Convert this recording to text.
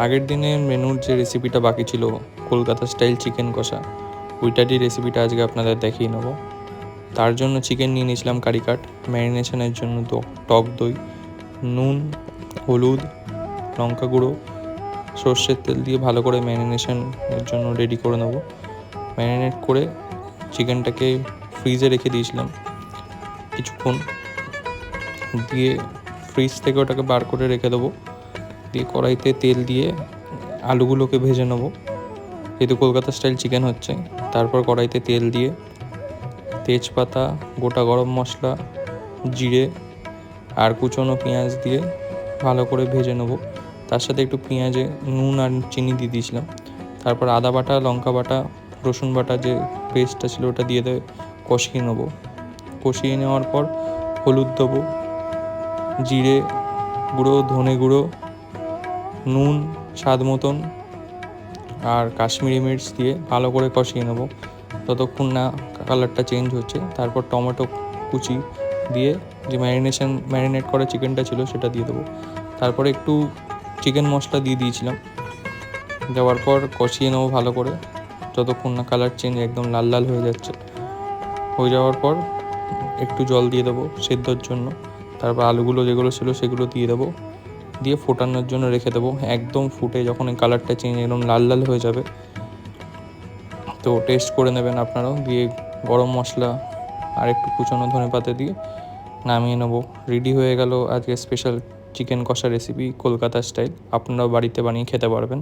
আগের দিনের মেনুর যে রেসিপিটা বাকি ছিল কলকাতা স্টাইল চিকেন কষা, ওইটারই রেসিপিটা আজকে আপনাদের দেখিয়ে নেবো। তার জন্য চিকেন নিয়ে নিয়েছিলাম কারি কাট, ম্যারিনেশনের জন্য টক দই, নুন, হলুদ, লঙ্কা গুঁড়ো, সর্ষের তেল দিয়ে ভালো করে ম্যারিনেশনের জন্য রেডি করে নেবো। ম্যারিনেট করে চিকেনটাকে ফ্রিজে রেখে দিয়েছিলাম কিছুক্ষণ, দিয়ে ফ্রিজ থেকে ওটাকে বার করে রেখে দেবো। দিয়ে কড়াইতে তেল দিয়ে আলুগুলোকে ভেজে নেবো, যেহেতু কলকাতা স্টাইল চিকেন হচ্ছে। তারপর কড়াইতে তেল দিয়ে তেজপাতা, গোটা গরম মশলা, জিরে আর কুচনো পেঁয়াজ দিয়ে ভালো করে ভেজে নেবো। তার সাথে একটু পেঁয়াজে নুন আর চিনি দিয়ে দিয়েছিলাম। তারপর আদা বাটা, লঙ্কা বাটা, রসুন বাটা যে পেস্টটা ছিল ওটা দিয়ে কষিয়ে নেবো। কষিয়ে নেওয়ার পর হলুদ দেবো, জিরে গুঁড়ো, ধনে গুঁড়ো, নুন স্বাদ মতন আর কাশ্মীরি মির্চ দিয়ে ভালো করে কষিয়ে নেবো ততক্ষণ না কালারটা চেঞ্জ হচ্ছে। তারপর টমেটো কুচি দিয়ে যে ম্যারিনেট করা চিকেনটা ছিল সেটা দিয়ে দেবো। তারপরে একটু চিকেন মশলা দিয়ে দিয়েছিলাম, দেওয়ার পর কষিয়ে নেবো ভালো করে যতক্ষণ না কালার চেঞ্জ একদম লাল লাল হয়ে যাচ্ছে। হয়ে যাওয়ার পর একটু জল দিয়ে দেবো সেদ্ধর জন্য। তারপর আলুগুলো যেগুলো ছিল সেগুলো দিয়ে দেবো, দিয়ে ফোটানোর জন্য রেখে দেবো। একদম ফুটে যখন এই কালারটা চেঞ্জ একদম লাল লাল হয়ে যাবে, তো টেস্ট করে নেবেন আপনারাও। দিয়ে গরম মশলা আর একটু কুচনো ধনেপাতা দিয়ে নামিয়ে নেবো। রেডি হয়ে গেল আজকে স্পেশাল চিকেন কষা রেসিপি কলকাতা স্টাইল। আপনারাও বাড়িতে বানিয়ে খেতে পারবেন।